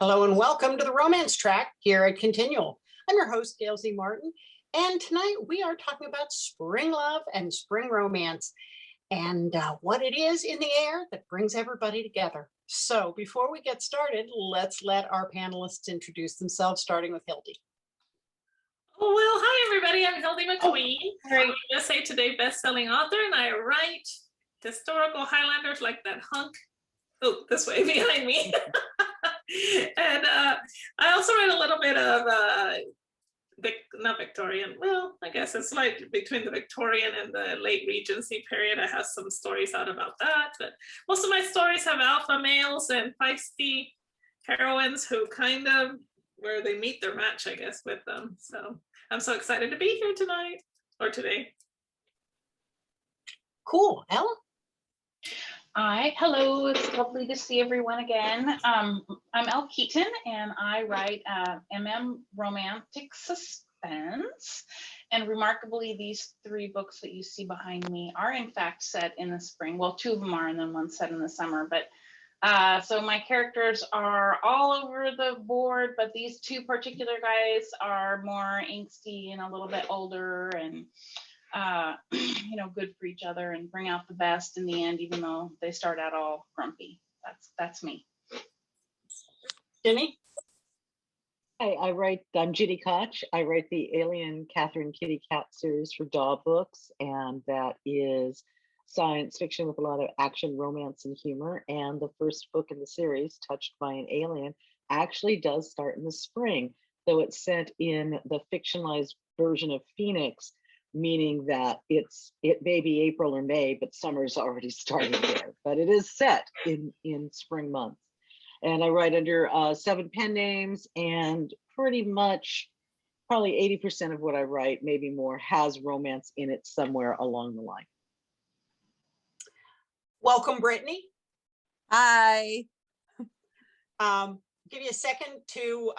Hello and welcome to the Romance Track here at Continual. I'm your host, Gail Z Martin, and tonight we are talking about spring love and spring romance and what it is in the air that brings everybody together. So before we get started, let's let our panelists introduce themselves, starting with Hildie. Oh, well, hi everybody, I'm Hildie McQueen. I'm a USA Today best-selling author, and I write historical Highlanders like that hunk, this way behind me. And I also write a little bit of, not Victorian, well, I guess it's like between the Victorian and the late Regency period. I have some stories out about that, but most of my stories have alpha males and feisty heroines who kind of, where they meet their match, I guess, with them. So I'm so excited to be here tonight, or today. Cool. Elle? Hi, hello, it's lovely to see everyone again. I'm Elle Keaton, and I write romantic suspense. And remarkably, these three books that you see behind me are in fact set in the spring. Well, two of them are, and then one's set in the summer. But so my characters are all over the board, but these two particular guys are more angsty and a little bit older, and good for each other and bring out the best in the end, even though they start out all grumpy. That's me. Gini? Hi, I'm Gini Koch. I write the Alien Catherine Kitty Cat series for Daw Books, and that is science fiction with a lot of action, romance, and humor. And the first book in the series, Touched by an Alien, actually does start in the spring, though it's set in the fictionalized version of Phoenix, meaning that it may be April or May, but summer's already started there. But it is set in spring months. And I write under 7 pen names, and pretty much probably 80% of what I write, maybe more, has romance in it somewhere along the line. Welcome, Brittany. Hi. Give you a second to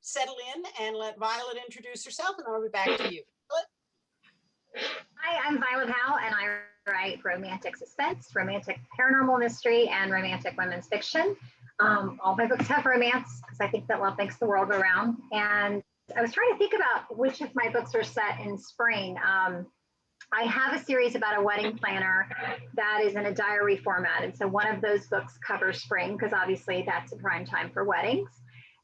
settle in and let Violet introduce herself, and then I'll be back to you. Hi, I'm Viola Powell, and I write romantic suspense, romantic paranormal mystery, and romantic women's fiction. All my books have romance because I think that love makes the world go round. And I was trying to think about which of my books are set in spring. I have a series about a wedding planner that is in a diary format. And so one of those books covers spring because obviously that's a prime time for weddings.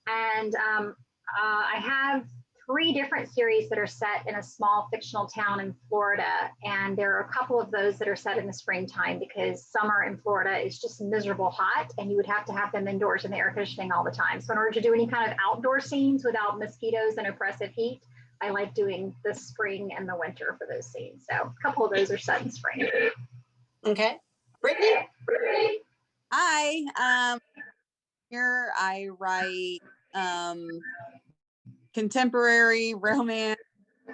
And I have 3 different series that are set in a small fictional town in Florida. And there are a couple of those that are set in the springtime because summer in Florida is just miserable hot, and you would have to have them indoors in the air conditioning all the time. So in order to do any kind of outdoor scenes without mosquitoes and oppressive heat, I like doing the spring and the winter for those scenes. So a couple of those are set in spring. Okay. Brittany? Hi. Here I write contemporary romance,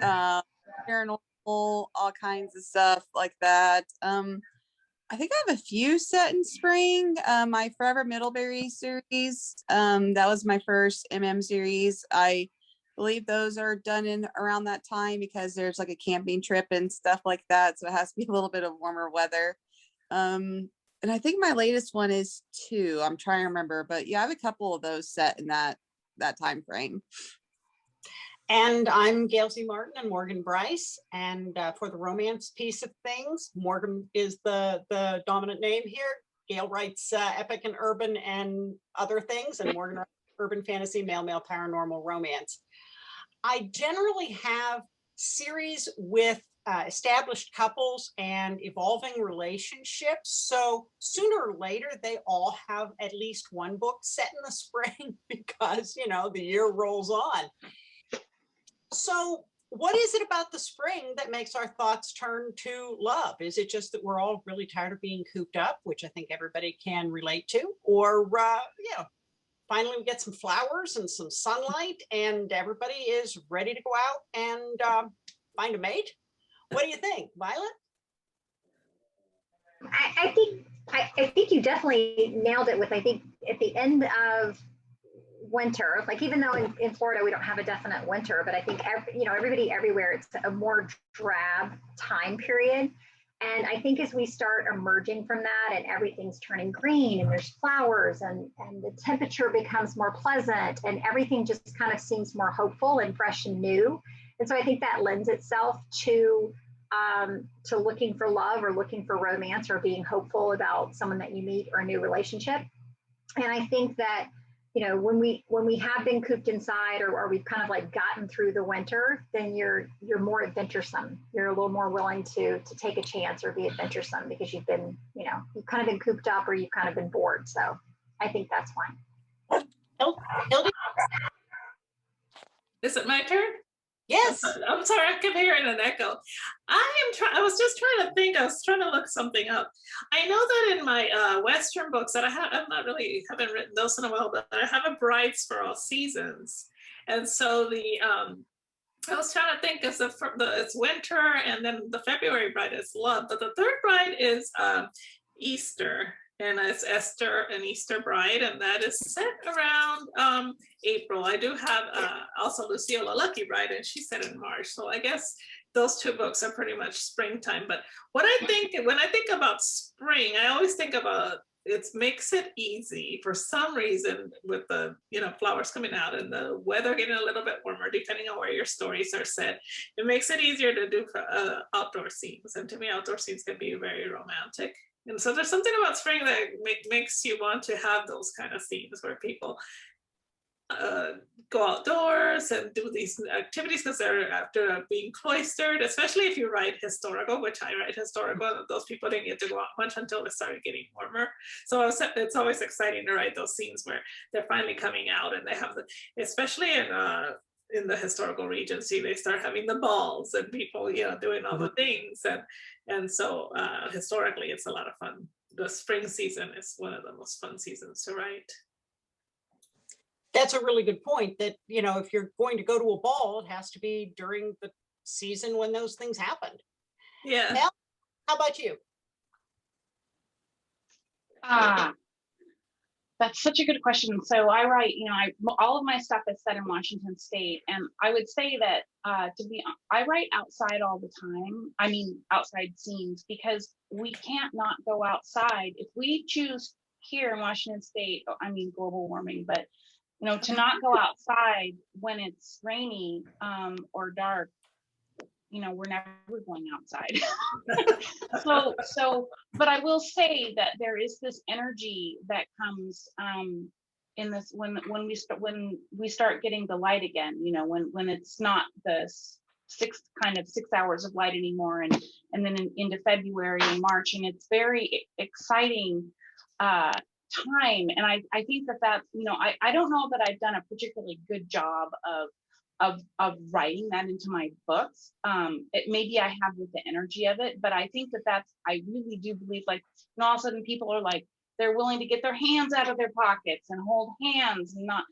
paranormal, all kinds of stuff like that. I think I have a few set in spring. My Forever Middlebury series, that was my first series. I believe those are done in around that time because there's like a camping trip and stuff like that, so it has to be a little bit of warmer weather. And I think my latest one is 2. I'm trying to remember, but yeah, I have a couple of those set in that time frame. And I'm Gail Z Martin and Morgan Brice. And for the romance piece of things, Morgan is the dominant name here. Gail writes epic and urban and other things, and Morgan writes urban fantasy, male paranormal romance. I generally have series with established couples and evolving relationships. So sooner or later, they all have at least one book set in the spring because, the year rolls on. So what is it about the spring that makes our thoughts turn to love? Is it just that we're all really tired of being cooped up, which I think everybody can relate to? Or, finally we get some flowers and some sunlight and everybody is ready to go out and find a mate? What do you think, Violet? I think you definitely nailed it with, I think at the end of winter, like even though in Florida we don't have a definite winter, but I think everybody everywhere, it's a more drab time period. And I think as we start emerging from that and everything's turning green and there's flowers and the temperature becomes more pleasant and everything just kind of seems more hopeful and fresh and new. And so I think that lends itself to looking for love or looking for romance or being hopeful about someone that you meet or a new relationship. And I think that, you know, when we have been cooped inside or we've kind of like gotten through the winter, then you're more adventuresome. You're a little more willing to take a chance or be adventuresome because you've been, you know, you've kind of been cooped up or you've kind of been bored. So I think that's why. Hildie? Is it my turn? Yes. I'm sorry, I kept hearing an echo. I was just trying to think. I was trying to look something up. I know that in my Western books that haven't written those in a while, but I have a brides for all seasons, and so I was trying to think because it's winter, and then the February bride is love, but the third bride is Easter. And it's Esther, an Easter bride, and that is set around April. I do have also Luciola, Lucky Bride, and she's set in March. So I guess those two books are pretty much springtime. But what I think, when I think about spring, I always think about it makes it easy for some reason with the, you know, flowers coming out and the weather getting a little bit warmer, depending on where your stories are set. It makes it easier to do outdoor scenes. And to me, outdoor scenes can be very romantic. And so there's something about spring that makes you want to have those kind of scenes where people go outdoors and do these activities because they're after being cloistered, especially if you write historical, which I write historical. Those people didn't get to go out much until it started getting warmer. So it's always exciting to write those scenes where they're finally coming out and they have especially in the historical Regency, they start having the balls and people, you know, doing all the things. And so historically, it's a lot of fun. The spring season is one of the most fun seasons to write. That's a really good point that, you know, if you're going to go to a ball, it has to be during the season when those things happened. Yeah. Mel, how about you? That's such a good question. So I write, you know, all of my stuff is set in Washington State, and I would say that I write outside all the time. I mean, outside scenes, because we can't not go outside. If we choose here in Washington State, I mean, global warming, but you know, to not go outside when it's rainy or dark, you know, we're never going outside. But I will say that there is this energy that comes in this when we start getting the light again, you know, when it's not the 6 hours of light anymore, and then into February and March, and it's very exciting time. And I think that you know, I don't know that I've done a particularly good job of writing that into my books. Maybe I have with the energy of it, but I think I really do believe, like, and all of a sudden people are like, they're willing to get their hands out of their pockets and hold hands and not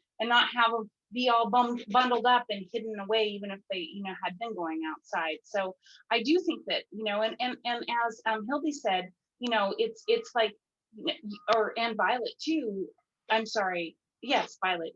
have them be all bundled up and hidden away, even if they, you know, had been going outside. So I do think that, you know, and as Hildie said, you know, it's like, and Violet too. I'm sorry. Yes, Violet.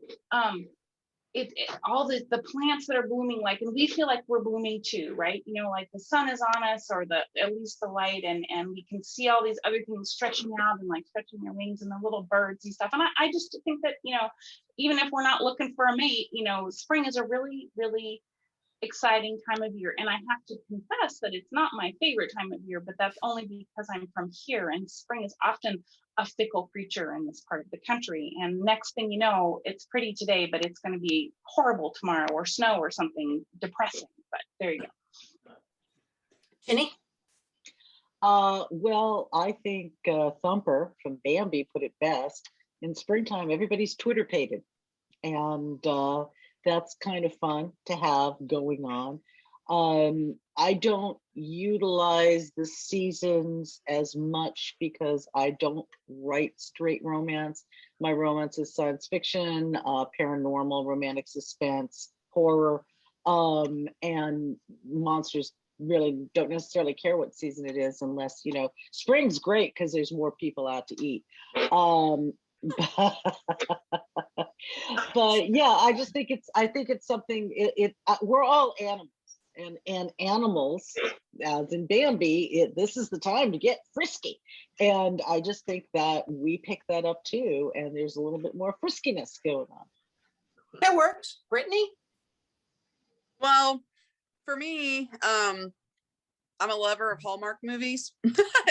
All the plants that are blooming, like, and we feel like we're blooming too, right? You know, like the sun is on us, or at least the light, and we can see all these other things stretching out and like stretching their wings, and the little birds and stuff. And I just think that, you know, even if we're not looking for a mate, you know, spring is a really, really exciting time of year. And I have to confess that it's not my favorite time of year, but that's only because I'm from here, and spring is often a fickle creature in this part of the country. And next thing you know, it's pretty today, but it's going to be horrible tomorrow, or snow or something depressing. But there you go. Gini? Well, I think Thumper from Bambi put it best. In springtime, everybody's Twitter pated, and that's kind of fun to have going on. I don't utilize the seasons as much because I don't write straight romance. My romance is science fiction, paranormal, romantic suspense, horror, and monsters really don't necessarily care what season it is, unless, you know, spring's great because there's more people out to eat. But yeah, I think it's something, we're all animals, and animals, as in Bambi, this is the time to get frisky. And I just think that we pick that up too, and there's a little bit more friskiness going on. That works. Brittany? Well, for me, I'm a lover of Hallmark movies.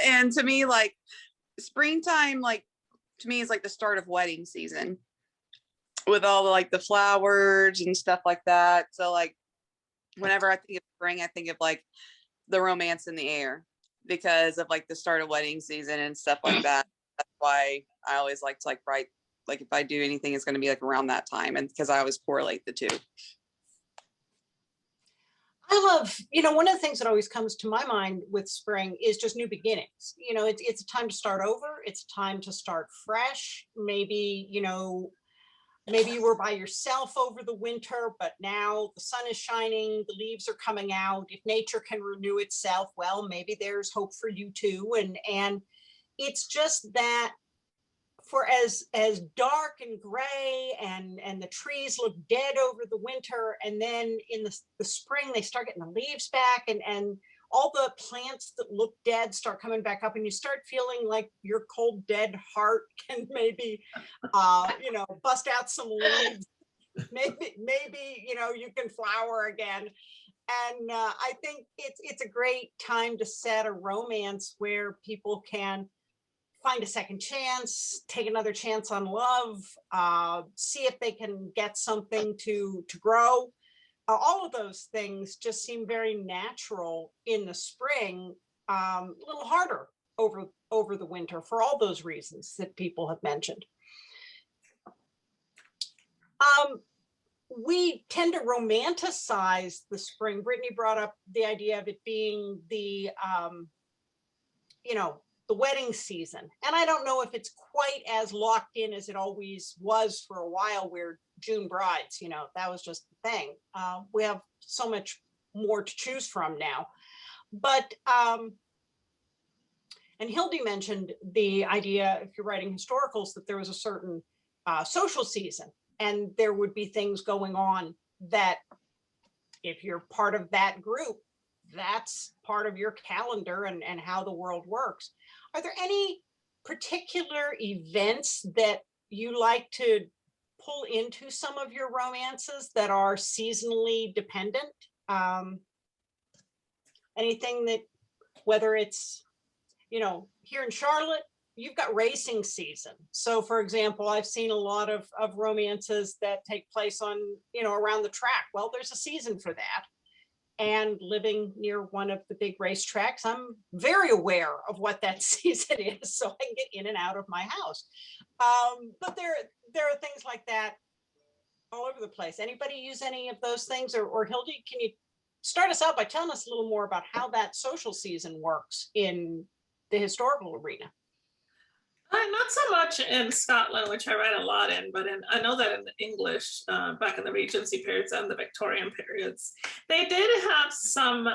And to me, like springtime, like to me is like the start of wedding season with all the like the flowers and stuff like that. So like whenever I think of spring, I think of like the romance in the air because of like the start of wedding season and stuff like that. That's why I always like to like write, like if I do anything, it's going to be like around that time, and because I always correlate the two. I love, one of the things that always comes to my mind with spring is just new beginnings. It's a time to start over. It's a time to start fresh. Maybe, maybe you were by yourself over the winter, but now the sun is shining, the leaves are coming out. If nature can renew itself, well, maybe there's hope for you too. And it's just that for as dark and gray and the trees look dead over the winter, and then in the spring they start getting the leaves back, and all the plants that look dead start coming back up, and you start feeling like your cold dead heart can maybe bust out some leaves. maybe you can flower again. And I think it's a great time to set a romance where people can find a second chance, take another chance on love, see if they can get something to grow. All of those things just seem very natural in the spring, a little harder over the winter for all those reasons that people have mentioned. We tend to romanticize the spring. Brittany brought up the idea of it being the wedding season. And I don't know if it's quite as locked in as it always was for a while, where June brides, that was just the thing. We have so much more to choose from now. But, and Hildie mentioned the idea, if you're writing historicals, that there was a certain social season, and there would be things going on that if you're part of that group, that's part of your calendar and how the world works. Are there any particular events that you like to pull into some of your romances that are seasonally dependent? Anything that, whether it's, here in Charlotte, you've got racing season. So for example, I've seen a lot of romances that take place on, around the track. Well, there's a season for that. And living near one of the big racetracks, I'm very aware of what that season is, so I can get in and out of my house. But there are things like that all over the place. Anybody use any of those things? Or Hildie, can you start us out by telling us a little more about how that social season works in the historical arena? Not so much in Scotland, which I write a lot in, but I know that in English, back in the Regency periods and the Victorian periods, they did have some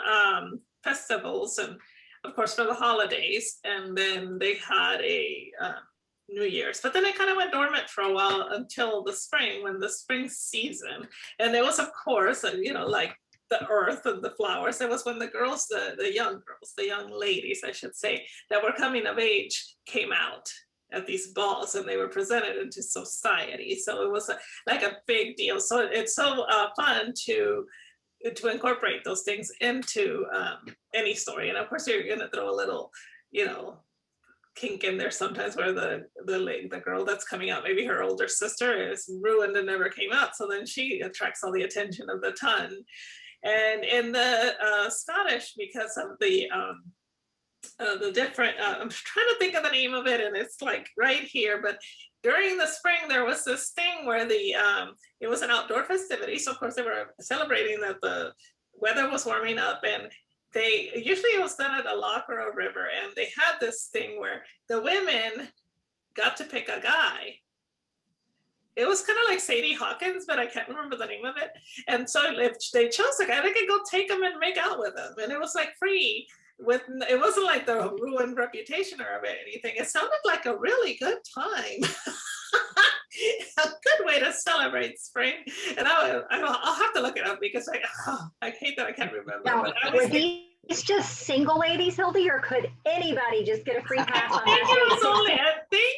festivals, and of course for the holidays, and then they had a New Year's, but then it kind of went dormant for a while until the spring, when the spring season, and there was of course, like the earth and the flowers. It was when the girls, the young girls, the young ladies, I should say, that were coming of age came out at these balls, and they were presented into society. So it was like a big deal. So it's so fun to incorporate those things into any story. And of course, you're going to throw a little, kink in there sometimes, where the girl that's coming out, maybe her older sister is ruined and never came out. So then she attracts all the attention of the ton. And in the Scottish, because of the different, I'm trying to think of the name of it, and it's like right here, but during the spring, there was this thing where it was an outdoor festivity. So of course they were celebrating that the weather was warming up, and usually it was done at a loch or a river, and they had this thing where the women got to pick a guy. It was kind of like Sadie Hawkins, but I can't remember the name of it. And so if they chose a guy, they could go take him and make out with him. And it was like free. It wasn't like the ruined reputation or anything. It sounded like a really good time. good way to celebrate spring. And I'll have to look it up because I hate that I can't remember. Now, But I were was these just single ladies, Hildie, or could anybody just get a free pass on I think that?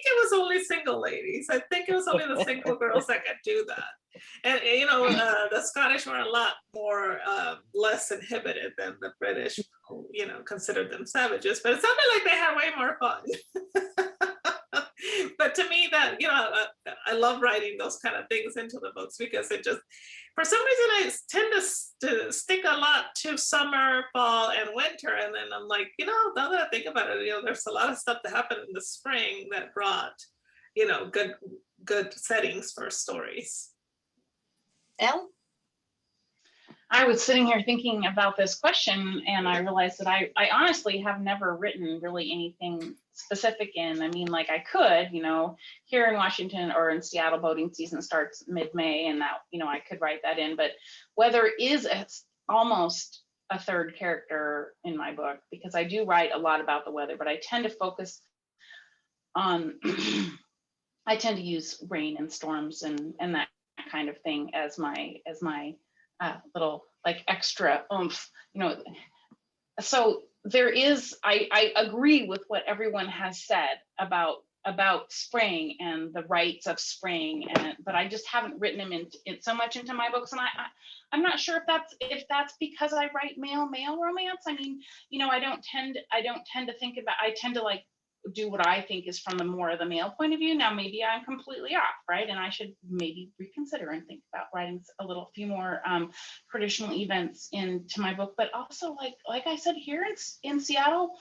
it was only single ladies. I think it was only the single girls that could do that. And the Scottish were a lot more less inhibited than the British, who, considered them savages. But it sounded like they had way more fun. But to me, that I love writing those kind of things into the books because it just, for some reason, I tend to stick a lot to summer, fall, and winter. And then I'm like, now that I think about it, there's a lot of stuff that happened in the spring that brought, good settings for stories. Elle? I was sitting here thinking about this question, and I realized that I honestly have never written really anything specific in. I mean, like I could, here in Washington or in Seattle, boating season starts mid-May, and that, I could write that in. But weather is almost a third character in my book because I do write a lot about the weather, but I tend to focus on, I tend to use rain and storms and that kind of thing as my little like extra oomph, so there is, I agree with what everyone has said about spring and the rites of spring, but I just haven't written them in so much into my books, and I'm not sure if that's because I write male romance. I mean, I don't tend to think about, I tend to like do what I think is from the more of the male point of view. Now maybe I'm completely off, right? And I should maybe reconsider and think about writing a few more traditional events into my book. But also, like I said, here in Seattle,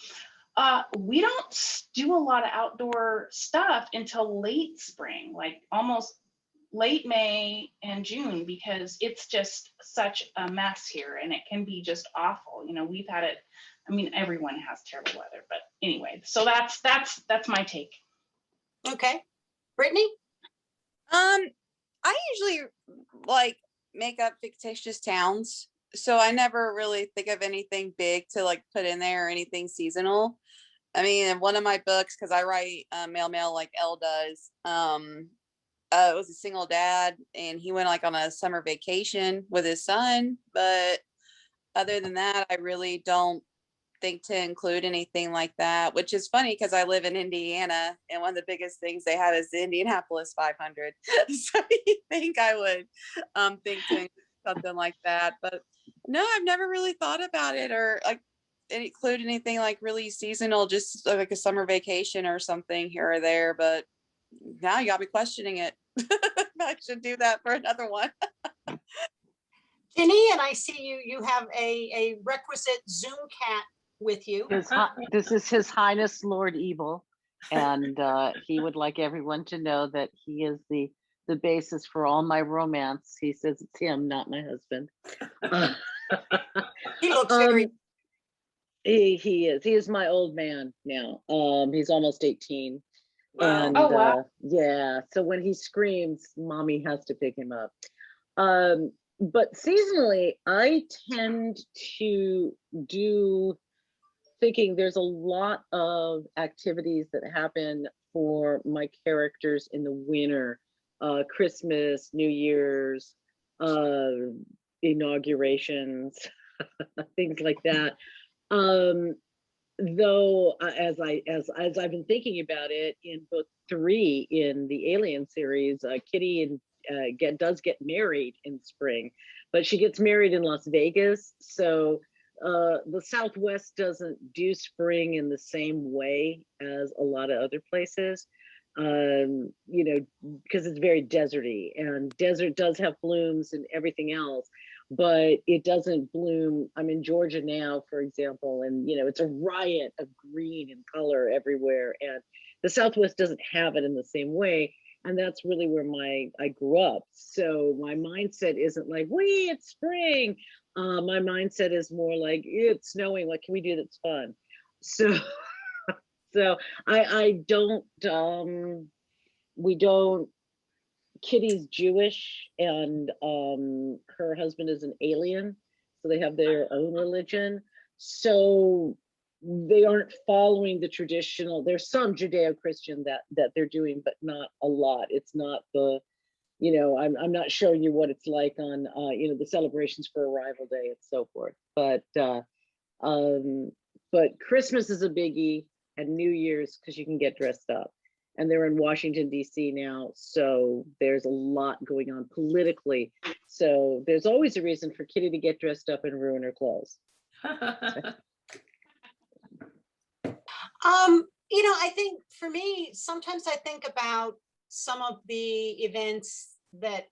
we don't do a lot of outdoor stuff until late spring, like almost late May and June, because it's just such a mess here and it can be just awful. We've had it, I mean, everyone has terrible weather, but anyway, so that's my take. Okay. Brittany? I usually like make up fictitious towns, so I never really think of anything big to like put in there or anything seasonal. I mean, in one of my books, because I write male like Elle does, it was a single dad and he went like on a summer vacation with his son, but other than that, I really don't think to include anything like that, which is funny because I live in Indiana and one of the biggest things they have is the Indianapolis 500. So you think I would think to include something like that, but no, I've never really thought about it or like include anything like really seasonal, just like a summer vacation or something here or there. But now you got me questioning it. I should do that for another one. Ginny, and I see you have a requisite Zoom cat with you. This is His Highness Lord Evil, and he would like everyone to know that he is the basis for all my romance. He says it's him, not my husband. He looks very. He is my old man now. He's almost 18. Wow. And Oh, wow. yeah, so when he screams, mommy has to pick him up. But seasonally, I tend to do thinking there's a lot of activities that happen for my characters in the winter, Christmas, New Year's, inaugurations, things like that. Though, as I've been thinking about it, in book 3 in the Alien series, Kitty does get married in spring, but she gets married in Las Vegas. So the Southwest doesn't do spring in the same way as a lot of other places, because it's very deserty, and desert does have blooms and everything else, but it doesn't bloom. I'm in Georgia now, for example, and it's a riot of green and color everywhere, and the Southwest doesn't have it in the same way. And that's really where I grew up. So my mindset isn't like, wee, it's spring. My mindset is more like, it's snowing, what can we do that's fun? So I don't, we don't, Kitty's Jewish, and her husband is an alien, so they have their own religion. So they aren't following the traditional. There's some Judeo-Christian that they're doing, but not a lot. It's not the, I'm not showing you what it's like on the celebrations for Arrival Day and so forth. But Christmas is a biggie, and New Year's, because you can get dressed up. And they're in Washington, D.C. now, so there's a lot going on politically. So there's always a reason for Kitty to get dressed up and ruin her clothes. I think for me, sometimes I think about some of the events that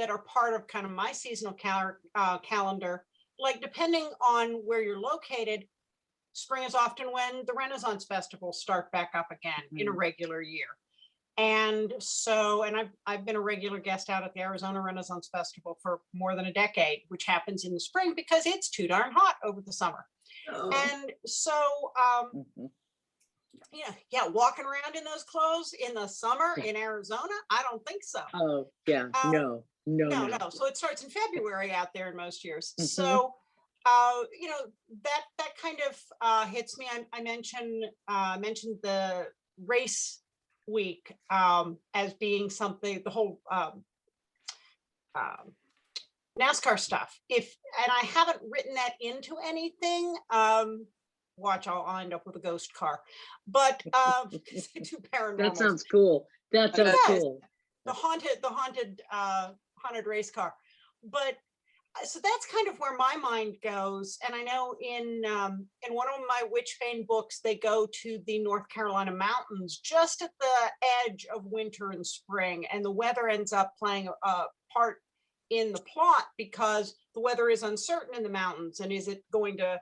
are part of kind of my seasonal calendar, like depending on where you're located. Spring is often when the Renaissance festivals start back up again in a regular year. And so, I've been a regular guest out at the Arizona Renaissance Festival for more than a decade, which happens in the spring because it's too darn hot over the summer. Oh. And so, walking around in those clothes in the summer in Arizona, I don't think so. Oh, yeah, no. So it starts in February out there in most years. So, that kind of hits me. I mentioned the race week as being something, the whole NASCAR stuff. And I haven't written that into anything. Watch, I'll end up with a ghost car. But too paranormal. That sounds cool. That sounds cool. The haunted race car. But so that's kind of where my mind goes. And I know in one of my Witchbane books, they go to the North Carolina mountains just at the edge of winter and spring, and the weather ends up playing a part in the plot because the weather is uncertain in the mountains. And is it going to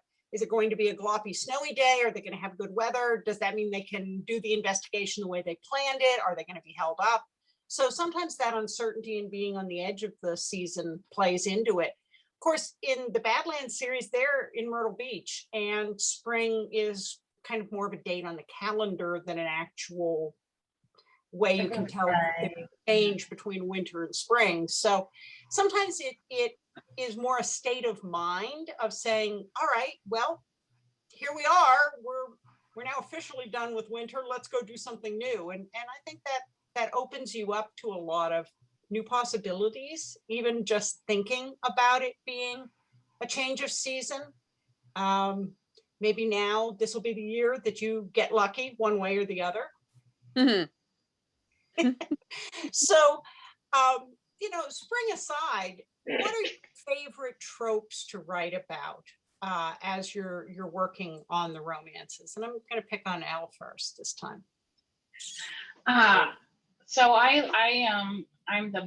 be a gloppy, snowy day? Are they going to have good weather? Does that mean they can do the investigation the way they planned it? Are they going to be held up? So sometimes that uncertainty and being on the edge of the season plays into it. Of course, in the Badlands series, they're in Myrtle Beach, and spring is kind of more of a date on the calendar than an actual way you can tell the change between winter and spring. So sometimes it is more a state of mind of saying, all right, well, here we are, we're now officially done with winter, let's go do something new. And I think that opens you up to a lot of new possibilities, even just thinking about it being a change of season. Maybe now this will be the year that you get lucky one way or the other. So, spring aside, what are your favorite tropes to write about as you're working on the romances? And I'm going to pick on Elle first this time. So I'm the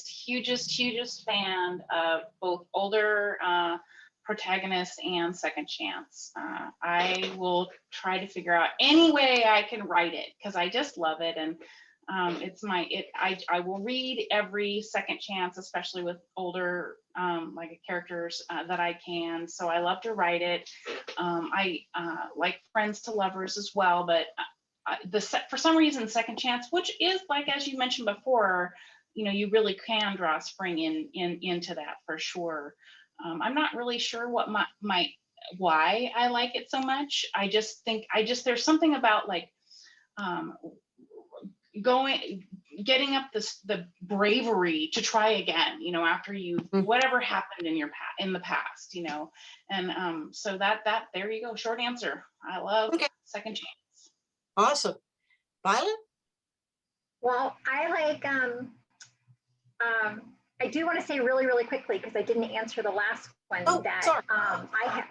hugest fan of both older protagonists and second chance. I will try to figure out any way I can write it because I just love it, and I will read every second chance, especially with older characters that I can. So I love to write it. I like Friends to Lovers as well, but for some reason second chance, which is like as you mentioned before, you really can draw spring into that for sure. I'm not really sure what why I like it so much. I just think there's something about getting up the bravery to try again, after whatever happened in the past, and so that there you go, short answer. I love second chance. Awesome. Violet? Well, I like I do want to say really, really quickly, because I didn't answer the last one. Oh, sorry.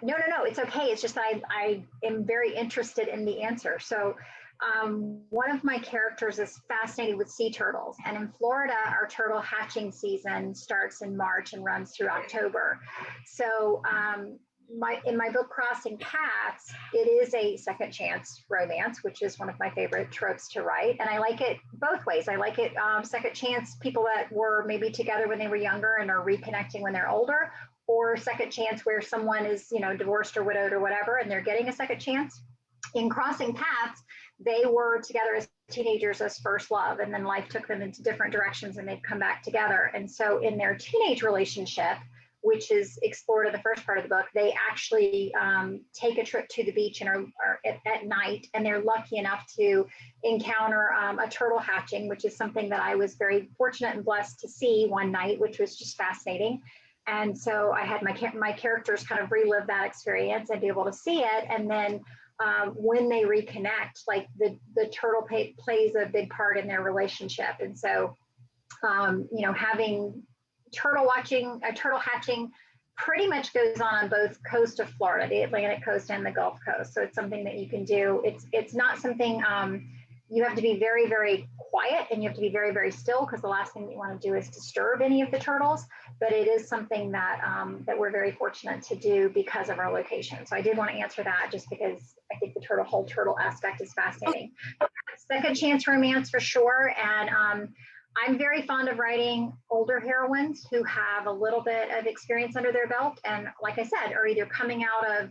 No, it's okay. It's just I am very interested in the answer. So one of my characters is fascinated with sea turtles. And in Florida, our turtle hatching season starts in March and runs through October. So in my book Crossing Paths, it is a second chance romance, which is one of my favorite tropes to write. And I like it both ways. I like it second chance, people that were maybe together when they were younger and are reconnecting when they're older, or second chance where someone is, divorced or widowed or whatever, and they're getting a second chance. In Crossing Paths, they were together as teenagers as first love, and then life took them into different directions and they'd come back together. And so in their teenage relationship, which is explored in the first part of the book. They actually take a trip to the beach and are at night, and they're lucky enough to encounter a turtle hatching, which is something that I was very fortunate and blessed to see one night, which was just fascinating. And so I had my characters kind of relive that experience and be able to see it. And then when they reconnect, like the turtle plays a big part in their relationship. And so, you know, having turtle hatching pretty much goes on both coast of Florida, the Atlantic coast and the Gulf Coast. So it's something that you can do. It's not something you have to be very, very quiet, and you have to be very, very still, because the last thing that you want to do is disturb any of the turtles. But it is something that that we're very fortunate to do because of our location. So I did want to answer that, just because I think the whole turtle aspect is fascinating. Second chance romance for sure. And I'm very fond of writing older heroines who have a little bit of experience under their belt, and like I said, are either coming out of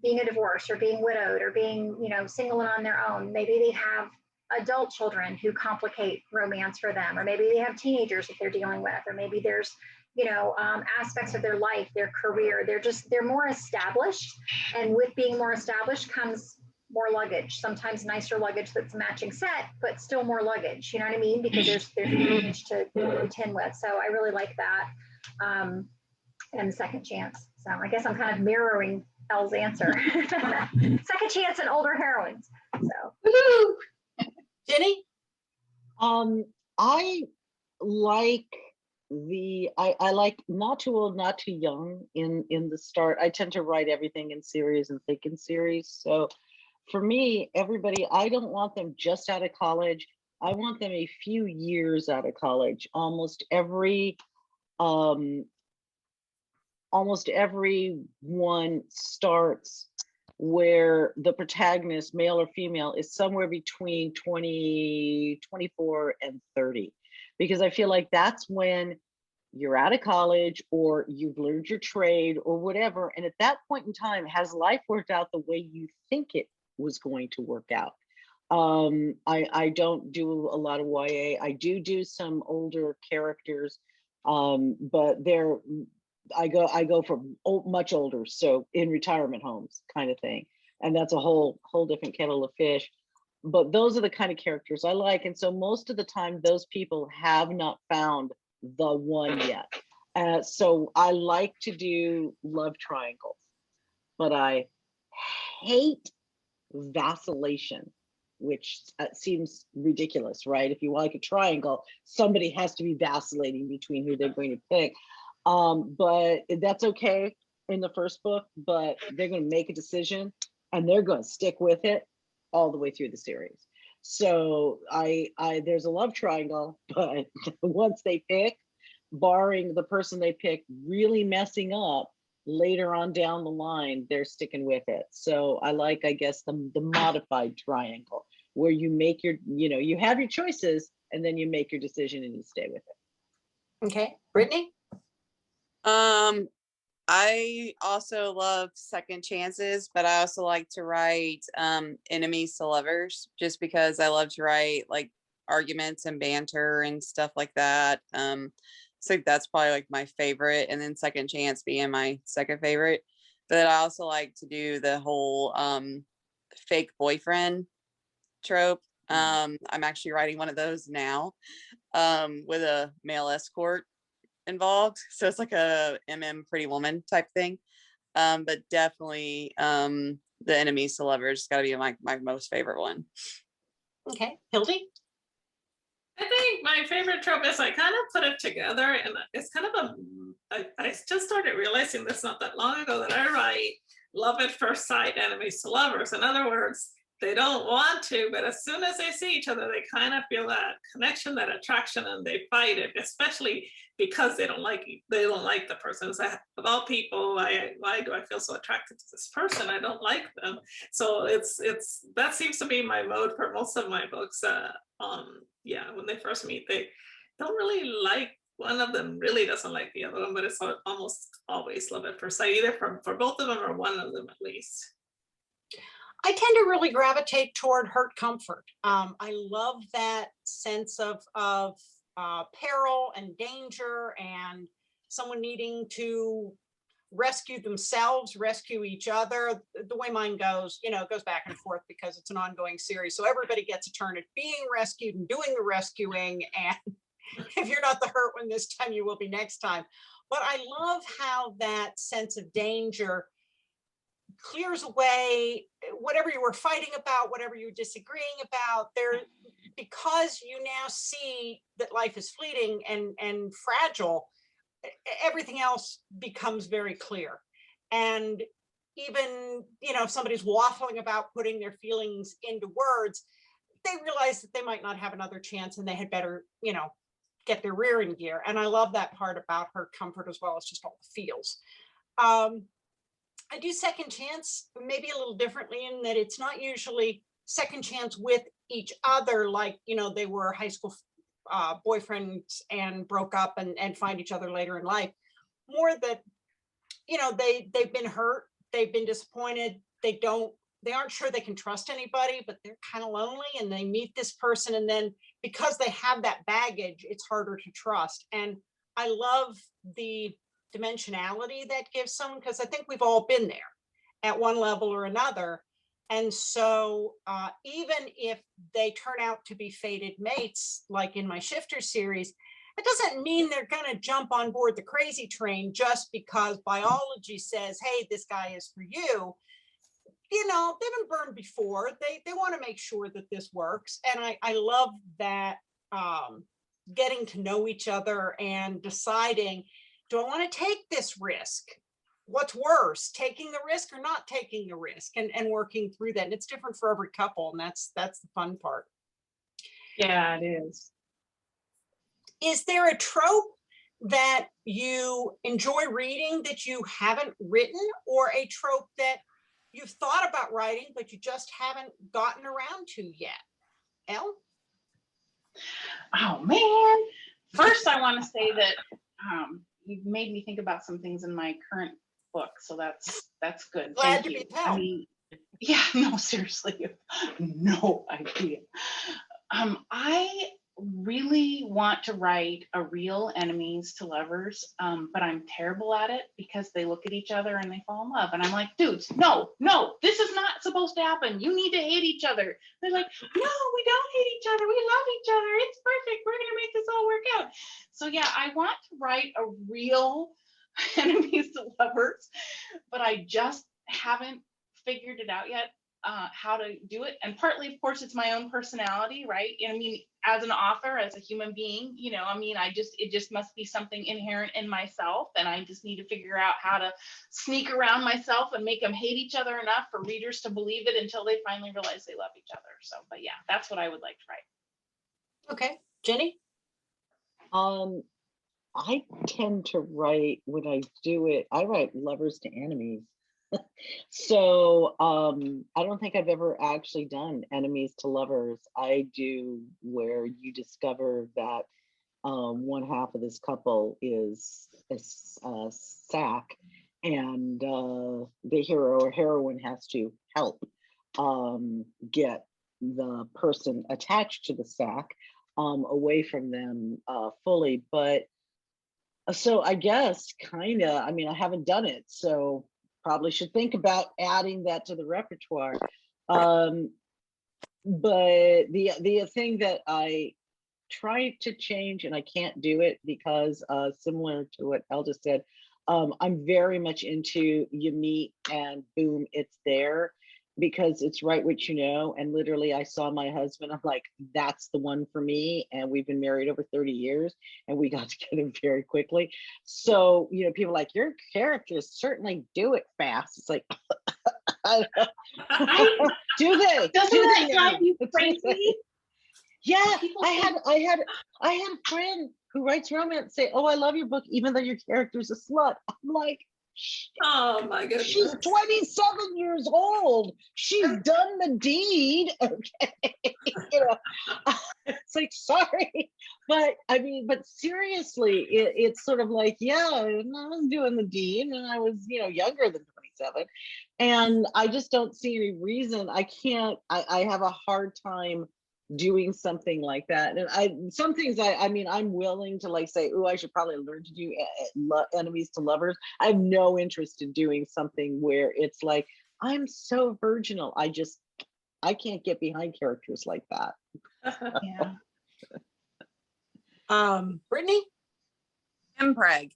being a divorce or being widowed or being, you know, single and on their own. Maybe they have adult children who complicate romance for them, or maybe they have teenagers that they're dealing with, or maybe there's, you know, aspects of their life, their career, they're more established, and with being more established comes more luggage, sometimes nicer luggage that's matching set, but still more luggage, you know what I mean? Because there's luggage to contend with. So I really like that. And second chance. So I guess I'm kind of mirroring Elle's answer. Second chance and older heroines. So Ginny? I like I like not too old, not too young in the start. I tend to write everything in series and think in series. So for me, everybody, I don't want them just out of college. I want them a few years out of college. Almost every one starts where the protagonist, male or female, is somewhere between 20, 24, and 30. Because I feel like that's when you're out of college or you've learned your trade or whatever. And at that point in time, has life worked out the way you think it was going to work out? I don't do a lot of YA. I do some older characters, but I go for much older, so in retirement homes kind of thing, and that's a whole different kettle of fish. But those are the kind of characters I like, and so most of the time those people have not found the one yet. So I like to do love triangles, but I hate vacillation, which seems ridiculous, right? If you like a triangle, somebody has to be vacillating between who they're going to pick. But that's okay in the first book, but they're going to make a decision and they're going to stick with it all the way through the series. So there's a love triangle, but once they pick, barring the person they pick really messing up later on down the line, they're sticking with it. So I like, I guess, the modified triangle, where you make your, you have your choices and then you make your decision and you stay with it. Okay, Brittany? I also love second chances, but I also like to write enemies to lovers, just because I love to write like arguments and banter and stuff like that. So that's probably like my favorite, and then second chance being my second favorite. But I also like to do the whole fake boyfriend trope. I'm actually writing one of those now with a male escort involved, so it's like a Pretty Woman type thing, but definitely the enemies to lovers got to be my most favorite one. Okay, Hildie? I think my favorite trope is I kind of put it together, and it's kind of I just started realizing this not that long ago, that I write love at first sight, enemies to lovers. In other words, they don't want to, but as soon as they see each other, they kind of feel that connection, that attraction, and they fight it, especially because they don't like the person. It's like, of all people, why do I feel so attracted to this person? I don't like them. So it's that seems to be my mode for most of my books. Yeah, when they first meet, they don't really like, one of them really doesn't like the other one, but it's almost always love at first sight, either for both of them or one of them at least. I tend to really gravitate toward hurt comfort. I love that sense of peril and danger, and someone needing to rescue themselves, rescue each other. The way mine goes, you know, it goes back and forth because it's an ongoing series. So everybody gets a turn at being rescued and doing the rescuing. And if you're not the hurt one this time, you will be next time. But I love how that sense of danger clears away whatever you were fighting about, whatever you were disagreeing about there, because you now see that life is fleeting and fragile. Everything else becomes very clear. And even, you know, if somebody's waffling about putting their feelings into words, they realize that they might not have another chance and they had better, you know, get their rear in gear. And I love that part about her comfort as well as just all the feels. I do second chance maybe a little differently in that it's not usually second chance with each other, like, you know, they were high school boyfriends and broke up and find each other later in life. More that, you know, they've been hurt, they've been disappointed, they aren't sure they can trust anybody, but they're kind of lonely, and they meet this person, and then because they have that baggage, it's harder to trust. And I love the dimensionality that gives someone, because I think we've all been there at one level or another. And so even if they turn out to be fated mates, like in my Shifter series, it doesn't mean they're going to jump on board the crazy train just because biology says, hey, this guy is for you. You know, they've been burned before. They want to make sure that this works. And I love that getting to know each other and deciding, do I want to take this risk? What's worse, taking the risk or not taking the risk, and working through that. And it's different for every couple, and that's the fun part. Yeah, it is. Is there a trope that you enjoy reading that you haven't written, or a trope that you've thought about writing but you just haven't gotten around to yet? Elle? Oh man. First, I want to say that you've made me think about some things in my current book, so that's good. Glad Thank to you. be helped. I mean, yeah, no, seriously, no idea. I really want to write a real enemies to lovers, but I'm terrible at it because they look at each other and they fall in love, and I'm like, dudes, no, this is not supposed to happen. You need to hate each other. They're like, no, we don't hate each other. We love each other. It's perfect. We're gonna make this all work out. So yeah, I want to write a real enemies to lovers, but I just haven't figured it out yet. How to do it. And partly, of course, it's my own personality, right? I mean, as an author, as a human being, you know, I mean, it just must be something inherent in myself, and I just need to figure out how to sneak around myself and make them hate each other enough for readers to believe it until they finally realize they love each other. So, but yeah, that's what I would like to write. Okay, Jenny? I tend to write, when I do it, I write lovers to enemies. So I don't think I've ever actually done enemies to lovers. I do where you discover that one half of this couple is a sack, and the hero or heroine has to help get the person attached to the sack away from them fully. But so I guess kind of, I mean, I haven't done it, so probably should think about adding that to the repertoire. But the thing that I try to change, and I can't do it because similar to what Elle just said, I'm very much into you meet and boom, it's there, because it's right what you know. And literally I saw my husband, I'm like, that's the one for me. And we've been married over 30 years and we got together very quickly. So, you know, people are like, your characters certainly do it fast. It's like, do they? Doesn't Do that they drive now? you crazy? Yeah, People I had a friend who writes romance say, oh, I love your book, even though your character's a slut. I'm like, Oh my goodness. she's 27 years old. She's done the deed. Okay. You know, it's like, sorry. But I mean, but seriously, it's sort of like, yeah, I was doing the deed and I was, you know, younger than 27. And I just don't see any reason. I have a hard time doing something like that. And some things I mean, I'm willing to like say, oh, I should probably learn to do enemies to lovers. I have no interest in doing something where it's like, I'm so virginal. I can't get behind characters like that. Yeah. Brittany, Impreg.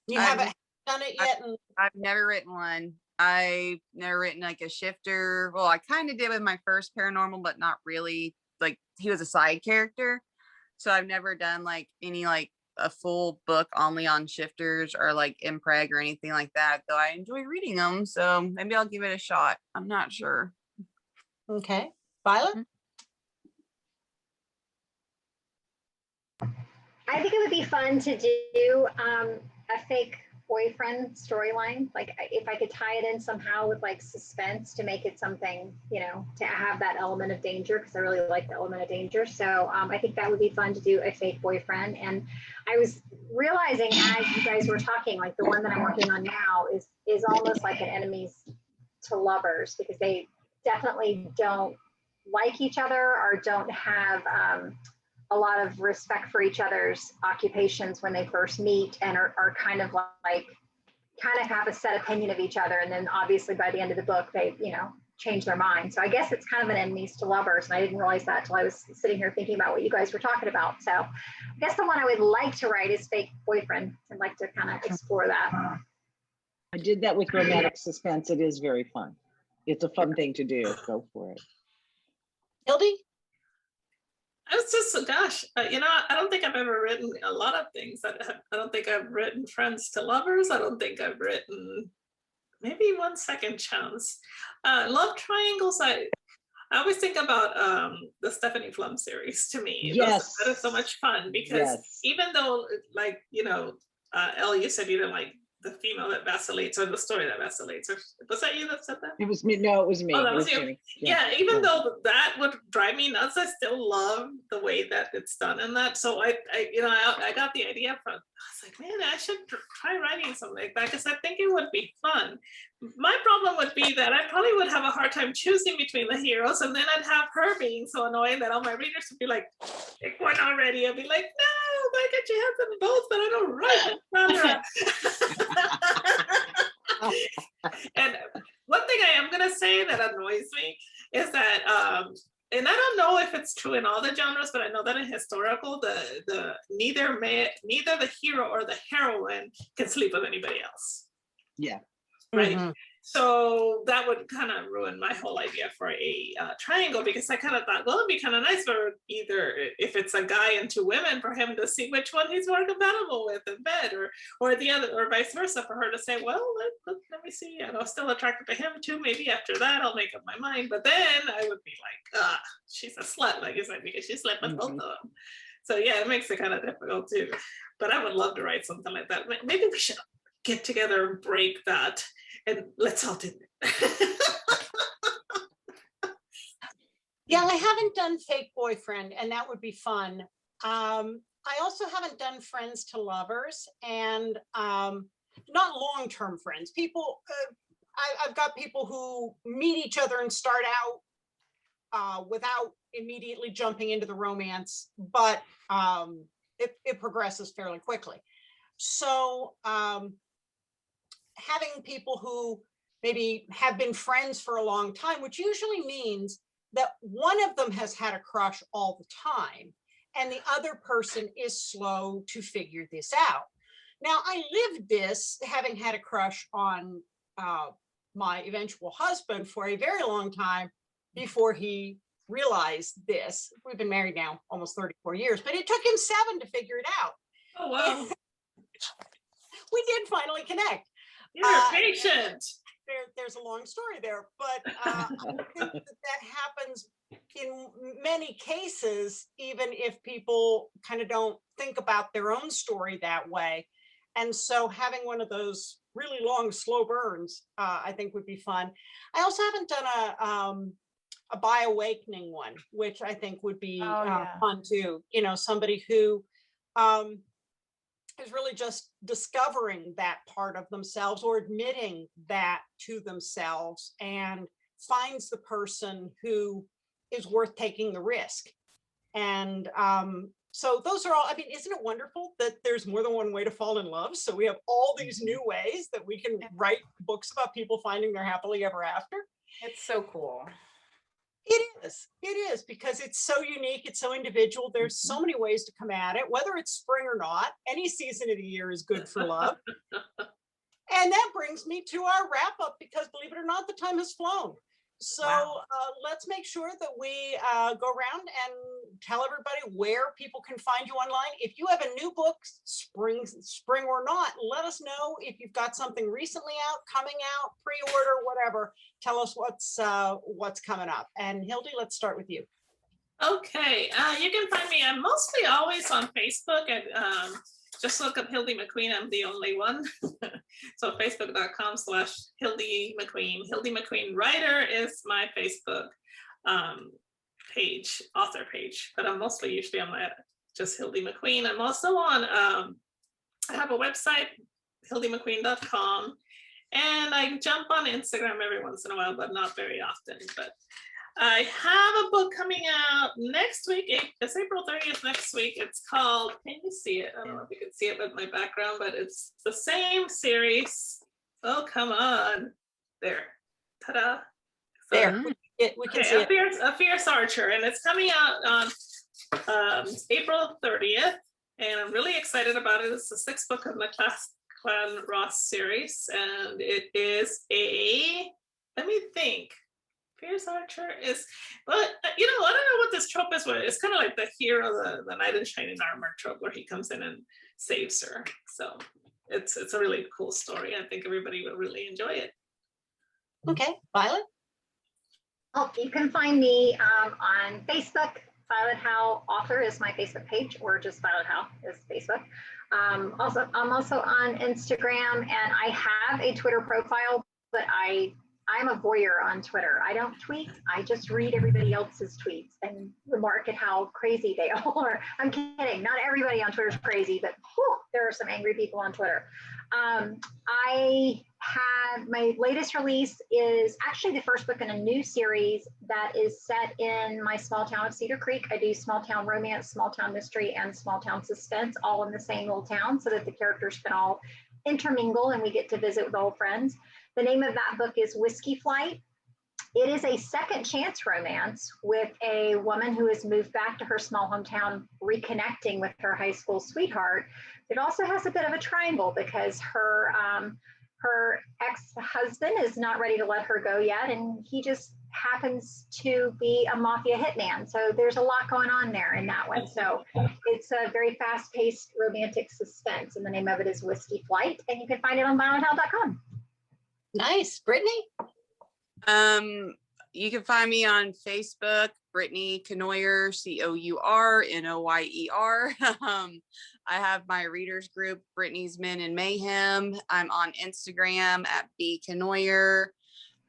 you I've- haven't done it yet? And I've never written one. I've never written like a shifter. Well, I kind of did with my first paranormal, but not really. Like he was a side character. So I've never done like any like a full book only on shifters or like impreg or anything like that, though I enjoy reading them. So maybe I'll give it a shot. I'm not sure. okay, Violet. I think it would be fun to do a fake boyfriend storyline. Like if I could tie it in somehow with like suspense to make it something, you know, to have that element of danger, because I really like the element of danger. So I think that would be fun to do a fake boyfriend. And I was realizing as you guys were talking, like the one that I'm working on now is almost like an enemies to lovers, because they definitely don't like each other or don't have a lot of respect for each other's occupations when they first meet, and are kind of have a set opinion of each other. And then obviously by the end of the book, they, you know, change their mind. So I guess it's kind of an enemies to lovers. And I didn't realize that till I was sitting here thinking about what you guys were talking about. So I guess the one I would like to write is fake boyfriend. I'd like to kind of explore that. I did that with romantic suspense. It is very fun. It's a fun thing to do. Go for it. Hildie? I was just, gosh, you know, I don't think I've ever written a lot of things. I don't think I've written friends to lovers. I don't think I've written maybe one second chance. Love triangles, I always think about the Stephanie Flum series. To me, Yes. that is so much fun, because Yes. even though, like, you know, Elle, you said you didn't like the female that vacillates, or the story that vacillates, or was that you that said that? It was me. No, it was me. Oh, that It was was you. Jenny. Yeah, even though that would drive me nuts, I still love the way that it's done in that. So I you know, I got the idea from, I was like, man, I should try writing something like that, because I think it would be fun. My problem would be that I probably would have a hard time choosing between the heroes, and then I'd have her being so annoying that all my readers would be like, pick one already. I'd be like, no, why can't you have them both? But I don't write And one thing I am gonna say that annoys me is that, and I don't know if it's true in all the genres, but I know that in historical, the neither the hero or the heroine can sleep with anybody else. Yeah. Right. Mhm. So that would kind of ruin my whole idea for a triangle, because I kind of thought, well, it'd be kind of nice for either, if it's a guy and two women, for him to see which one he's more compatible with in bed, or the other, or vice versa, for her to say, well, let me see, I'm still attracted to him too. Maybe after that I'll make up my mind. But then I would be like, she's a slut, like you said, because she slept with both of them. So yeah, it makes it kind of difficult too. But I would love to write something like that. Maybe we should get together and break that, and let's all do it. Yeah, I haven't done fake boyfriend, and that would be fun. I also haven't done friends to lovers, and not long-term friends. People, I've got people who meet each other and start out without immediately jumping into the romance, but it progresses fairly quickly. So having people who maybe have been friends for a long time, which usually means that one of them has had a crush all the time and the other person is slow to figure this out. Now, I lived this, having had a crush on my eventual husband for a very long time before he realized this. We've been married now almost 34 years, but it took him 7 to figure it out. Oh, wow. We did finally connect. You're patient. There's a long story there, but I think that happens in many cases, even if people kind of don't think about their own story that way. And so having one of those really long, slow burns, I think would be fun. I also haven't done a bi awakening one, which I think would be fun too. You know, somebody who is really just discovering that part of themselves, or admitting that to themselves, and finds the person who is worth taking the risk. And so those are all, I mean, isn't it wonderful that there's more than one way to fall in love? So we have all these new ways that we can write books about people finding their happily ever after. It's so cool. It is because it's so unique, it's so individual. There's so many ways to come at it, whether it's spring or not. Any season of the year is good for love. And that brings me to our wrap up, because believe it or not, the time has flown. So let's make sure that we go around and tell everybody where people can find you online. If you have a new book, spring or not, let us know. If you've got something recently out, coming out, pre-order, whatever, tell us what's coming up. And Hildie, let's start with you. Okay, you can find me. I'm mostly always on Facebook. And just look up Hildie McQueen. I'm the only one. So facebook.com/Hildie McQueen. Hildie McQueen Writer is my Facebook page, author page. But I'm mostly usually on just Hildie McQueen. I'm also on, I have a website, hildiemcqueen.com. And I jump on Instagram every once in a while, but not very often. But I have a book coming out next week. It's April 30th next week. It's called, can you see it? I don't know if you can see it with my background, but it's the same series. Oh, come on. There. Ta-da. So, There, we can see it. A Fierce Archer. And it's coming out on April 30th. And I'm really excited about it. It's the 6th book of the Clan Ross series. And it is let me think. Fierce Archer is, but you know, I don't know what this trope is. It's kind of like the hero, the knight in shining armor trope, where he comes in and saves her. So it's a really cool story. I think everybody will really enjoy it. Okay, Violet. Oh, you can find me on Facebook. Violet Howe Author is my Facebook page, or just Violet Howe is Facebook. I'm also on Instagram, and I have a Twitter profile, but I'm a voyeur on Twitter. I don't tweet. I just read everybody else's tweets and remark at how crazy they are. I'm kidding. Not everybody on Twitter is crazy, but whew, there are some angry people on Twitter. I have, my latest release is actually the first book in a new series that is set in my small town of Cedar Creek. I do small town romance, small town mystery, and small town suspense, all in the same little town, so that the characters can all intermingle and we get to visit with old friends. The name of that book is Whiskey Flight. It is a second chance romance with a woman who has moved back to her small hometown, reconnecting with her high school sweetheart. It also has a bit of a triangle because her ex-husband is not ready to let her go yet, and he just happens to be a mafia hitman. So there's a lot going on there in that one. So it's a very fast-paced romantic suspense, and the name of it is Whiskey Flight, and you can find it on violethowe.com. Nice. Brittany? You can find me on Facebook, Brittany Cournoyer, Cournoyer. I have my readers group, Brittany's Men in Mayhem. I'm on Instagram at @bcournoyer.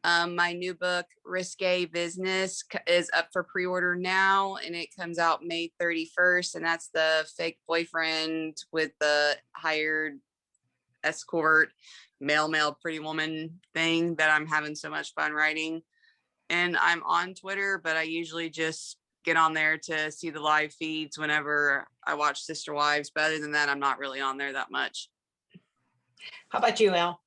My new book, Risque Business, is up for pre-order now, and it comes out May 31st. And that's the fake boyfriend with the hired escort, male pretty woman thing that I'm having so much fun writing. And I'm on Twitter, but I usually just get on there to see the live feeds whenever I watch Sister Wives. But other than that, I'm not really on there that much. How about you, Elle?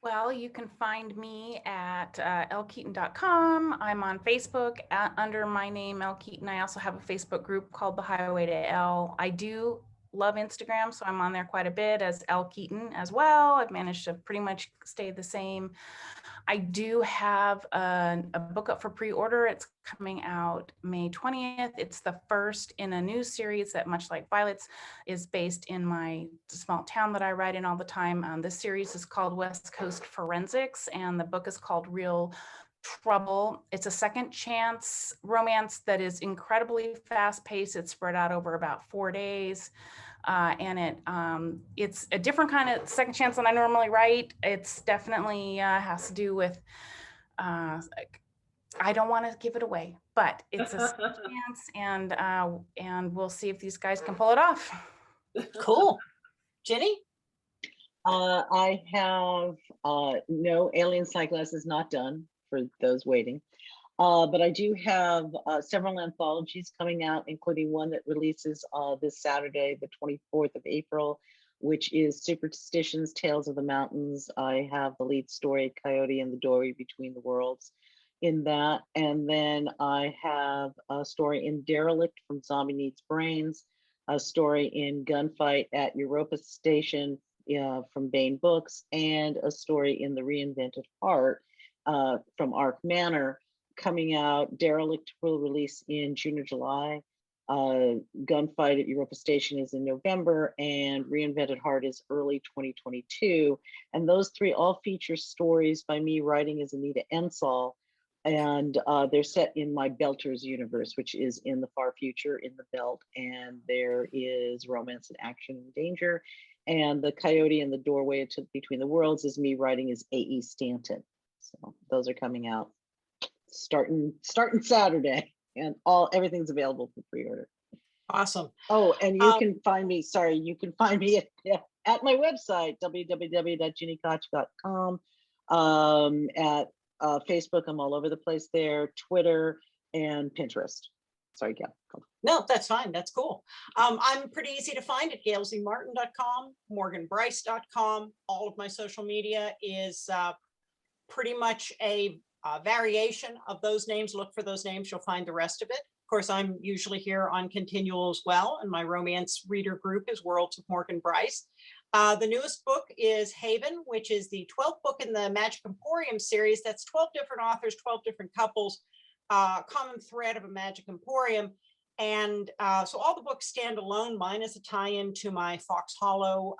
Well, you can find me at ellekeaton.com. I'm on Facebook under my name, Elle Keaton. I also have a Facebook group called The Highway to Elle. I do love Instagram, so I'm on there quite a bit as Elle Keaton as well. I've managed to pretty much stay the same. I do have a book up for pre-order. It's coming out May 20th. It's the first in a new series that, much like Violet's, is based in my small town that I write in all the time. This series is called West Coast Forensics, and the book is called Real Trouble. It's a second chance romance that is incredibly fast-paced. It's spread out over about 4 days. And it's a different kind of second chance than I normally write. It's definitely has to do with, I don't want to give it away, but it's a second chance, and we'll see if these guys can pull it off. Cool. Gini? I have no Alien Spyglass is not done for those waiting. But I do have several anthologies coming out, including one that releases this Saturday, the 24th of April, which is Superstitions, Tales of the Mountains. I have the lead story, Coyote and the Dory Between the Worlds, in that. And then I have a story in Derelict from Zombie Needs Brains, a story in Gunfight at Europa Station from Baen Books, and a story in The Reinvented Heart from Arc Manor coming out. Derelict will release in June or July. Gunfight at Europa Station is in November, and Reinvented Heart is early 2022. And those three all feature stories by me writing as Anita Ensall. And they're set in my Belters universe, which is in the far future in the Belt. And there is romance and action and danger. And the Coyote and the Doorway to Between the Worlds is me writing as A.E. Stanton. So those are coming out starting Saturday, and everything's available for pre-order. Awesome. Oh, and you can find me, you can find me at my website, www.ginikoch.com. At Facebook, I'm all over the place there, Twitter and Pinterest. Sorry, Gail. No, that's fine. That's cool. I'm pretty easy to find at gailzmartin.com, morganbrice.com. All of my social media is pretty much a variation of those names. Look for those names, you'll find the rest of it. Of course, I'm usually here on Continual as well, and my romance reader group is Worlds of Morgan Brice. The newest book is Haven, which is the 12th book in the Magic Emporium series. That's 12 different authors, 12 different couples, common thread of a Magic Emporium. And so all the books stand alone. Mine is a tie-in to my Fox Hollow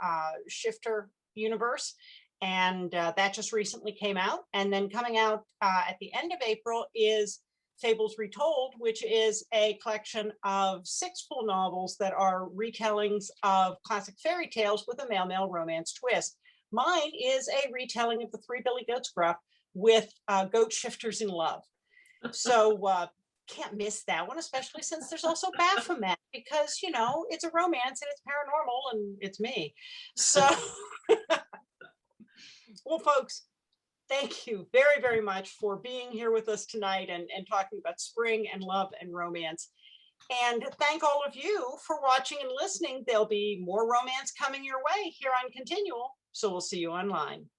shifter universe. And that just recently came out. And then coming out at the end of April is Fables Retold, which is a collection of 6 full novels that are retellings of classic fairy tales with a male-male romance twist. Mine is a retelling of the Three Billy Goats Gruff with goat shifters in love. So can't miss that one, especially since there's also Baphomet, because, you know, it's a romance and it's paranormal and it's me. So, well, folks, thank you very, very much for being here with us tonight and talking about spring and love and romance. And thank all of you for watching and listening. There'll be more romance coming your way here on Continual. So we'll see you online.